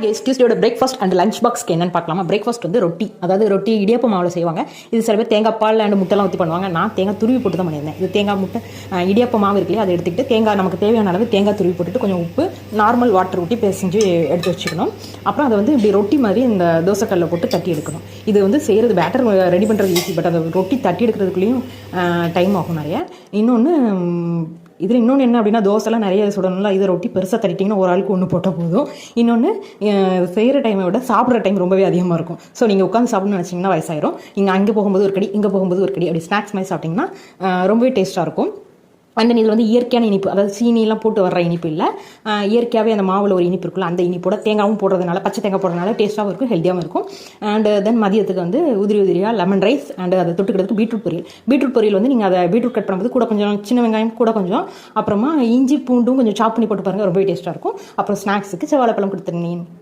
டியூஸ்டேயோட breakfast and lunch பாக்ஸ்க்கு என்னன்னு பார்க்கலாமா. Breakfast வந்து ரொட்டி, அதாவது ரொட்டி இடியாப்ப மாவில் செய்வாங்க. இது சில பேர் தேங்காய் பால் அண்ட் முட்டைலாம் ஊற்றி பண்ணுவாங்க. நான் தேங்காய் துருவி போட்டு தான் பண்ணியிருந்தேன். இது தேங்காய் முட்டை இடியாப்ப மாவு இருக்குல்லையா, அதை எடுத்துக்கிட்டு தேங்காய் நமக்கு தேவையான அளவு தேங்காய் துருவி போட்டுட்டு கொஞ்சம் உப்பு நார்மல் வாட்டர் ஊற்றி பேசிஞ்சு எடுத்து வச்சுக்கணும். அப்புறம் அதை வந்து இப்படி ரொட்டி மாதிரி இந்த தோசைக்கல்லில் போட்டு தட்டி எடுக்கணும். இது வந்து செய்கிறது பேட்டர் ரெடி பண்ணுறது ஈஸி, பட் அந்த ரொட்டி தட்டி எடுக்கிறதுக்குள்ளேயும் டைம் ஆகும் நிறைய. இதில் இன்னொன்று என்ன அப்படின்னா, தோசைலாம் நிறைய சுடணும்ல, இதை ரொட்டி பெருசாக தட்டிட்டிங்கன்னா ஒரு ஆளுக்கு ஒன்று போட்டால் போதும். இன்னொன்று செய்கிற டைமை விட சாப்பிட்ற டைம் ரொம்பவே அதிகமாக இருக்கும். ஸோ நீங்கள் உட்காந்து சாப்பிட்ணுன்னு நினச்சிங்கன்னா வயசாயிரும். நீங்கள் அங்கே போகும்போது ஒரு கடி, இங்கே போகும்போது ஒரு கடி, அப்படி ஸ்நாக்ஸ் மாதிரி சாப்பிட்டிங்கன்னா ரொம்பவே டேஸ்ட்டாக இருக்கும். அண்ட் இதில் வந்து இயற்கையான இனிப்பு, அதாவது சீனிலாம் போட்டு வர்ற இனிப்பு இல்லை, இயற்கையாகவே அந்த மாவில் ஒரு இனிப்பு இருக்குல்ல, அந்த இனிப்போட தேங்காயும் போடுறதுனால, பச்சை தேங்காய் போடுறதுனால டேஸ்ட்டாகவும் இருக்கும், ஹெல்த்தியாகவும் இருக்கும். அண்ட் தென் மதியத்துக்கு வந்து உதிரியாக லெமன் ரைஸ் அண்ட் அதை தொட்டுக்கிறதுக்கு பீட்ரூட் பொரியல் வந்து நீங்கள் அதை பீட்ரூட் கட் பண்ணும்போது கூட கொஞ்சம் சின்ன வெங்காயம் கூட கொஞ்சம், அப்புறமா இஞ்சி பூண்டும் கொஞ்சம் சாப் பண்ணி போட்டு பாருங்கள், ரொம்பவே டேஸ்ட்டாக இருக்கும். அப்புறம் ஸ்நாக்ஸுக்கு செவ்வாழைப்பழம் கொடுத்துருந்தேன்.